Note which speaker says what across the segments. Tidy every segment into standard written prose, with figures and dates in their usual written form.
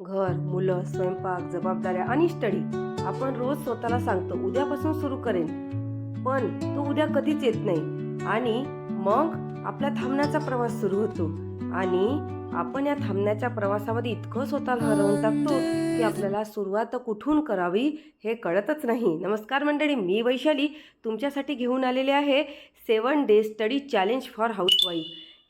Speaker 1: घर, मुलं, स्वयंपाक, जबाबदाऱ्या आणि स्टडी. आपण रोज स्वतःला सांगतो उद्यापासून सुरू करेन, पण तो उद्या कधीच येत नाही आणि मग आपला थांबण्याचा प्रवास सुरू होतो आणि आपण या थांबण्याच्या प्रवासामध्ये इतकं स्वतःला हरवून टाकतो की आपल्याला सुरुवात कुठून करावी हे कळतच नाही. नमस्कार मंडळी, मी वैशाली तुमच्यासाठी घेऊन आलेले आहे 7 day study challenge for housewife.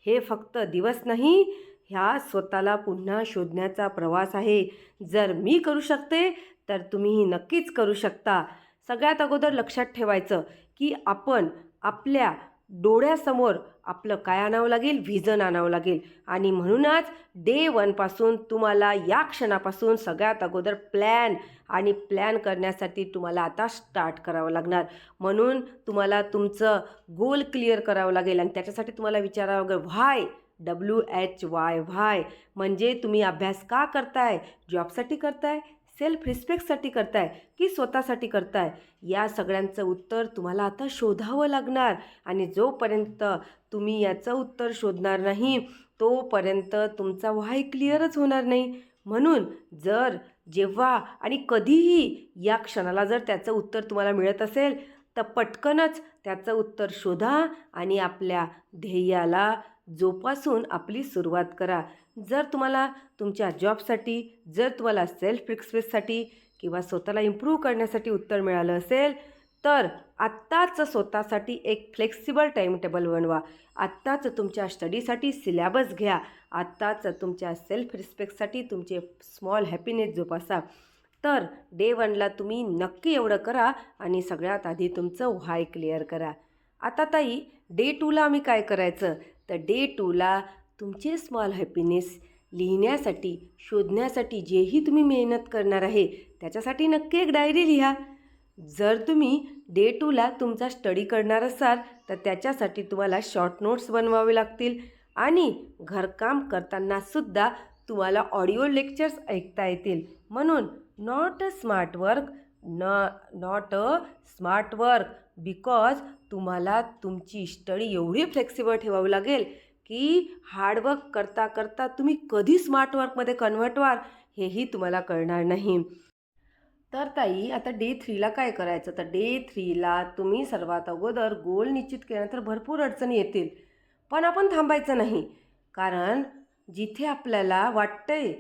Speaker 1: हे फक्त दिवस नाही, ह्या स्वतःला पुन्हा शोधण्याचा प्रवास आहे. जर मी करू शकते तर तुम्हीही नक्कीच करू शकता. सगळ्यात अगोदर लक्षात ठेवायचं की आपण आपल्या डोळ्यासमोर आपलं काय आणावं लागेल, व्हिजन आणावं लागेल. आणि म्हणूनच डे 1 पासून तुम्हाला या क्षणापासून सगळ्यात अगोदर प्लॅन करण्यासाठी तुम्हाला आता स्टार्ट करावं लागणार. म्हणून तुम्हाला तुमचं गोल क्लिअर करावं लागेल आणि त्याच्यासाठी तुम्हाला विचारावं लागेल व्हाय. WHY म्हणजे तुम्ही अभ्यास का करताय? जॉबसाठी करताय, सेल्फ रिस्पेक्टसाठी करताय की स्वतःसाठी करताय? या सगळ्यांचं उत्तर तुम्हाला आता शोधावं लागणार. आणि जोपर्यंत तुम्ही याचं उत्तर शोधणार नाही तोपर्यंत तुमचा व्हाय क्लिअरच होणार नाही. म्हणून जेव्हा आणि कधीही या क्षणाला जर त्याचं उत्तर तुम्हाला मिळत असेल तर पटकनच त्याचं उत्तर शोधा आणि आपल्या ध्येयाला जोपासून आपली सुरुवात करा. जर तुम्हाला तुमच्या जॉबसाठी, जर तुम्हाला सेल्फ रिस्पेक्टसाठी किंवा स्वतःला इम्प्रूव्ह करण्यासाठी उत्तर मिळालं असेल तर आत्ताच स्वतःसाठी एक फ्लेक्सिबल टाईम टेबल बनवा. आत्ताच तुमच्या स्टडीसाठी सिलॅबस घ्या. आत्ताच तुमच्या सेल्फ रिस्पेक्टसाठी तुमचे स्मॉल हॅपीनेस जोपासा. तर डे 1ला तुम्ही नक्की एवढं करा आणि सगळ्यात आधी तुमचं व्हाय क्लिअर करा. आता ताई, डे 2ला आम्ही काय करायचं? तर डे 2ला तुमचे स्मॉल हॅपीनेस लिहिण्यासाठी, शोधण्यासाठी जेही तुम्ही मेहनत करणार आहे त्याच्यासाठी नक्की एक डायरी लिहा. जर तुम्ही डे 2ला तुमचा स्टडी करणार असाल तर त्याच्यासाठी तुम्हाला शॉर्ट नोट्स बनवावे लागतील आणि घरकाम करतानासुद्धा तुम्हाला ऑडिओ लेक्चर्स ऐकता येतील. म्हणून not a smart work because तुम्हाला तुमची स्टडी एवढी फ्लेक्सिबल ठेवावी लागेल की हार्डवर्क करता करता तुम्ही कधी स्मार्ट वर्कमध्ये कन्व्हर्ट व्हाल हेही तुम्हाला कळणार नाही. तर ताई, आता डे 3ला काय करायचं? तर डे 3ला तुम्ही सर्वात अगोदर गोल निश्चित केल्यानंतर भरपूर अडचणी येतील, पण आपण थांबायचं नाही. कारण जिथे आपल्याला वाटतंय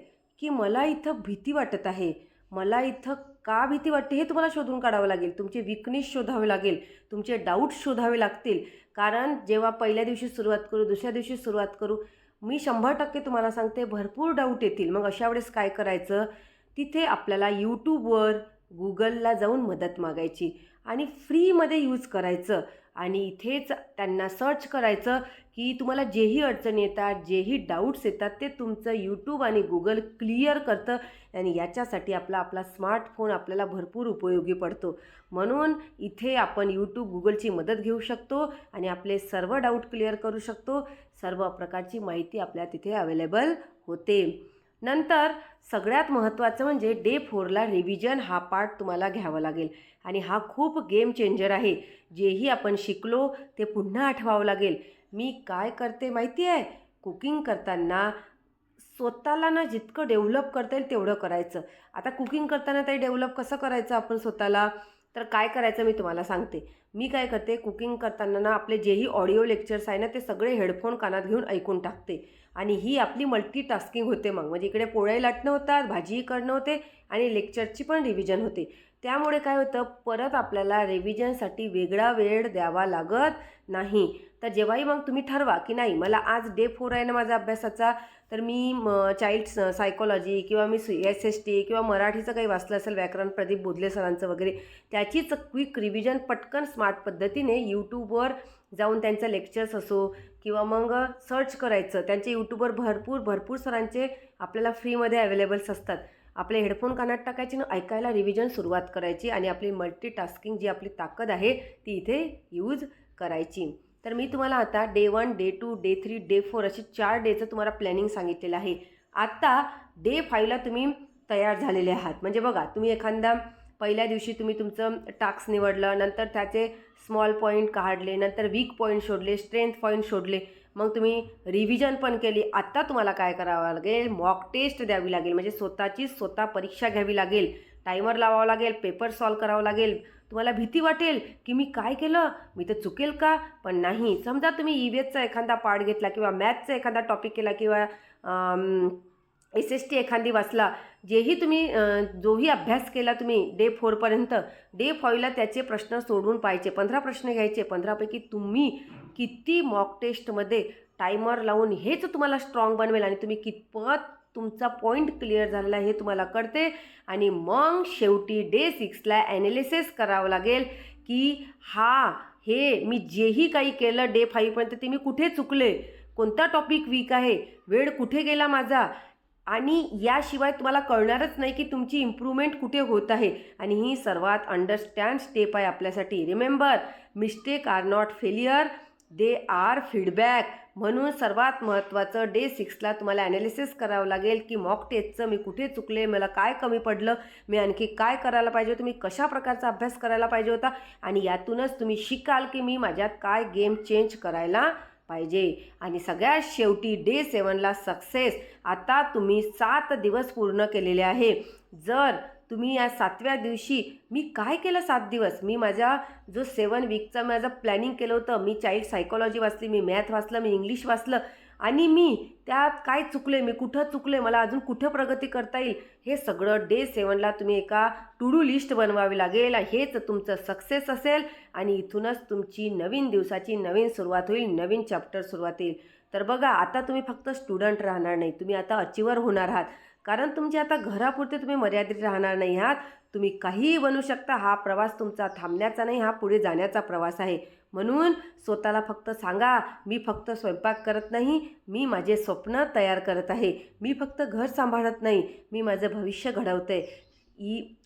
Speaker 1: की मला इथं भीती वाटत आहे, मला इथं का भीती वाटते हे तुम्हाला शोधून काढावं लागेल. तुमचे विकनेस शोधावे लागेल, तुमचे डाऊट्स शोधावे लागतील. कारण जेव्हा पहिल्या दिवशी सुरुवात करू, दुसऱ्या दिवशी सुरुवात करू, मी 100% तुम्हाला सांगते भरपूर डाऊट येतील. मग अशा वेळेस काय करायचं? तिथे आपल्याला यूट्यूबवर, गुगलला जाऊन मदत मागायची आणि फ्रीमध्ये यूज करायचं आणि इथेच त्यांना सर्च करायचं की तुम्हाला जेही अडचणी येतात, जेही डाऊट्स येतात ते तुमचं यूट्यूब आणि गुगल क्लिअर करतं. आणि याच्यासाठी आपला स्मार्टफोन आपल्याला भरपूर उपयोगी पडतो. म्हणून इथे आपण यूट्यूब, गुगलची मदत घेऊ शकतो आणि आपले सर्व डाऊट क्लिअर करू शकतो. सर्व प्रकारची माहिती आपल्या तिथे अवेलेबल होते. नंतर सगळ्यात महत्त्वाचं म्हणजे डे 4ला रिव्हिजन हा पार्ट तुम्हाला घ्यावा लागेल आणि हा खूप गेम चेंजर आहे. जेही आपण शिकलो ते पुन्हा आठवावं लागेल. मी काय करते माहिती आहे? कुकिंग करताना स्वतःला ना जितकं डेव्हलप करता येईल तेवढं करायचं. आता कुकिंग करताना ते डेव्हलप कसं करायचं आपण स्वतःला? तर काय करायचं मी तुम्हाला सांगते. मी काय करते, कुकिंग करताना ना आपले जेही ऑडिओ लेक्चर्स आहे ना ते सगळे हेडफोन कानात घेऊन ऐकून टाकते आणि ही आपली मल्टीटास्किंग होते. मग म्हणजे इकडे पोळ्याही लाटणं होतात, भाजीही करणं होते आणि लेक्चरची पण रिव्हिजन होते. त्यामुळे काय होतं, परत आपल्याला रिव्हिजनसाठी वेगळा वेळ द्यावा लागत नाही. तर जेव्हाही मग तुम्ही ठरवा की नाही मला आज डे 4 आहे ना माझा अभ्यासाचा, तर मी चाइल्ड सायकॉलॉजी किंवा मी SST किंवा मराठीचं काही वाचलं असेल, व्याकरण प्रदीप बोधले सरांचं वगैरे, त्याचीच क्विक रिव्हिजन पटकन स्मार्ट पद्धतीने यूट्यूबवर जाऊन त्यांचं लेक्चर्स असो किंवा मग सर्च करायचं. त्यांचे यूट्यूबवर भरपूर सरांचे आपल्याला फ्रीमध्ये अवेलेबल्स असतात. आपले हेडफोन कानात टाकायचे आणि ऐकायला रिव्हिजन सुरुवात करायची आणि आपली मल्टीटास्किंग जी आपली ताकद आहे ती इथे यूज करायची. तर मी तुम्हाला आता डे 1, डे 2, डे 3, डे 4 अशी 4 डेचं तुम्हाला प्लॅनिंग सांगितलेलं आहे. आता डे 5ला तुम्ही तयार झालेले आहात. म्हणजे बघा, तुम्ही एखादा पहिल्या दिवशी तुम्ही तुमचं टास्क निवडलं, नंतर त्याचे स्मॉल पॉईंट काढले, नंतर वीक पॉईंट शोधले, स्ट्रेंथ पॉईंट शोधले, मग तुम्ही रिव्हिजन पण केली. आत्ता तुम्हाला काय करावं लागेल, मॉक टेस्ट द्यावी लागेल, म्हणजे स्वतः परीक्षा घ्यावी लागेल, टायमर लावावं लागेल, पेपर सॉल्व करावं लागेल. तुम्हाला भीती वाटेल की मी काय केलं, मी तर चुकेल का? पण नाही. समजा तुम्ही EVSचा एखादा पार्ट घेतला किंवा मॅथ्सचा एखादा टॉपिक केला किंवा SST एखादी वाचला, जेही तुम्ही जोही अभ्यास केला तुम्ही डे 4पर्यंत, डे 5ला त्याचे प्रश्न सोडवून पाहायचे. 15 प्रश्न घ्यायचे. 15पैकी तुम्ही किती मॉक टेस्टमध्ये टायमर लावून, हेच तुम्हाला स्ट्रॉंग बनवेल आणि तुम्ही कितपत तुमचा पॉईंट क्लिअर झालेला हे तुम्हाला कळते. आणि मग शेवटी डे 6ला ॲनालिसिस करावं लागेल की हे मी जेही काही केलं डे 5पर्यंत ते मी कुठे चुकले, कोणता टॉपिक वीक आहे, वेळ कुठे गेला माझा. आणि याशिवाय तुम्हाला कळणारच नाही की तुमची इम्प्रूव्हमेंट कुठे होत आहे. आणि ही सर्वात अंडरस्टँड स्टेप आहे आपल्यासाठी. Remember, mistake are not failure, they are feedback. म्हणून सर्वात महत्त्वाचं डे 6ला तुम्हाला ॲनालिसिस करावं लागेल की मॉक टेस्टचं मी कुठे चुकले, मला काय कमी पडलं, मी आणखी काय करायला पाहिजे होतं, मी कशा प्रकारचा अभ्यास करायला पाहिजे होता. आणि यातूनच तुम्ही शिकाल की मी माझ्यात काय गेम चेंज करायला पाहिजे. आणि सगळ्यात शेवटी डे 7ला सक्सेस. आता तुम्ही 7 दिवस पूर्ण केलेले आहे. जर तुम्ही या 7व्या दिवशी मी काय केलं 7 दिवस, मी माझा जो 7 वीकचा माझं प्लॅनिंग केलं होतं, मी चाइल्ड सायकोलॉजी वाचली, मी मॅथ वाचलं, मी इंग्लिश वाचलं, आणि मी त्यात काय चुकले, मी कुठं चुकले, मला अजून कुठं प्रगती करता येईल, हे सगळं डे 7ला तुम्ही एका टू डू लिस्ट बनवावी लागेल. हेच तुमचं सक्सेस असेल आणि इथूनच तुमची नवीन दिवसाची नवीन सुरुवात होईल, नवीन चॅप्टर सुरुवात होईल. तर बघा, आता तुम्ही फक्त स्टुडंट राहणार नाही, तुम्ही आता अचिव्हर होणार आहात. कारण तुमचे आता घरापुरते तुम्ही मर्यादित राहणार नाही आहात. तुम्ही काहीही बनू शकता. हा प्रवास तुमचा थांबण्याचा नाही, हा पुढे जाण्याचा प्रवास आहे. म्हणून स्वतःला फक्त सांगा, मी फक्त स्वयंपाक करत नाही, मी माझे स्वप्न तयार करत आहे. मी फक्त घर सांभाळत नाही, मी माझं भविष्य घडवते.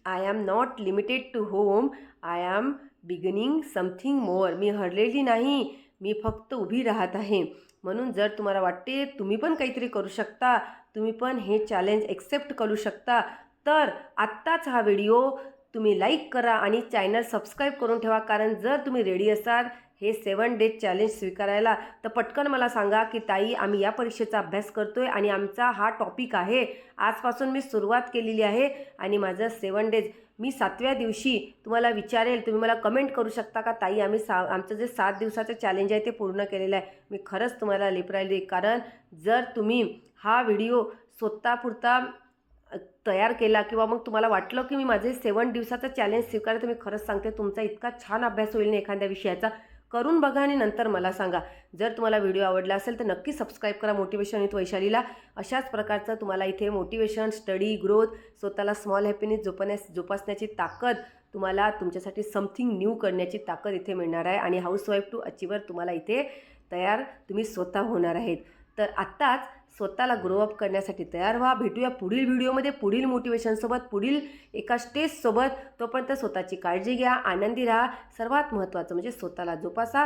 Speaker 1: I am not limited to home, I am beginning something more. मी हरलेली नाही, मी फक्त उभी राहत आहे. म्हणून जर तुम्हाला वाटते तुम्ही पण काहीतरी करू शकता, तुम्ही पण हे चॅलेंज एक्सेप्ट करू शकता, तर आत्ताच हा व्हिडिओ तुम्ही लाईक करा आणि चॅनल सबस्क्राईब करून ठेवा. कारण जर तुम्ही रेडी असाल हे 7 डेज चॅलेंज स्वीकारायला, तर पटकन मला सांगा की ताई, आम्ही या परीक्षेचा अभ्यास करतोय आणि आमचा हा टॉपिक आहे, आजपासून मी सुरुवात केलेली आहे आणि माझं 7 डेज, मी 7व्या दिवशी तुम्हाला विचारेल. तुम्ही मला कमेंट करू शकता का ताई, आम्ही आमचं जे 7 दिवसाचं चॅलेंज आहे ते पूर्ण केलेलं आहे. मी खरंच तुम्हाला लिपरायला देईन. कारण जर तुम्ही हा व्हिडिओ स्वतःपुरता तयार केला किंवा मग तुम्हाला वाटलं की मी माझे 7 दिवसाचं चॅलेंज स्वीकारलं, तर मी खरंच सांगते तुमचा इतका छान अभ्यास होईल ना एखाद्या विषयाचा. करून बघा आणि नंतर मला सांगा. जर तुम्हाला व्हिडिओ आवडला असेल तर नक्की सबस्क्राईब करा मोटिवेशन विथ वैशालीला. अशाच प्रकारचं तुम्हाला इथे मोटिवेशन, स्टडी, ग्रोथ, स्वतःला स्मॉल हॅपीनेस जोपासण्याची ताकद, तुम्हाला तुमच्यासाठी समथिंग न्यू करण्याची ताकद इथे मिळणार आहे. आणि हाऊसवाईफ टू अचिव्हर तुम्हाला इथे तुम्ही स्वतः होणार आहेत. तर आत्ताच स्वतःला ग्रोअप करण्यासाठी तयार व्हा. भेटूया पुढील व्हिडिओमध्ये, पुढील मोटिवेशनसोबत, पुढील एका स्टेजसोबत. तोपर्यंत स्वतःची काळजी घ्या, आनंदी राहा. सर्वात महत्त्वाचं म्हणजे स्वतःला जोपासा.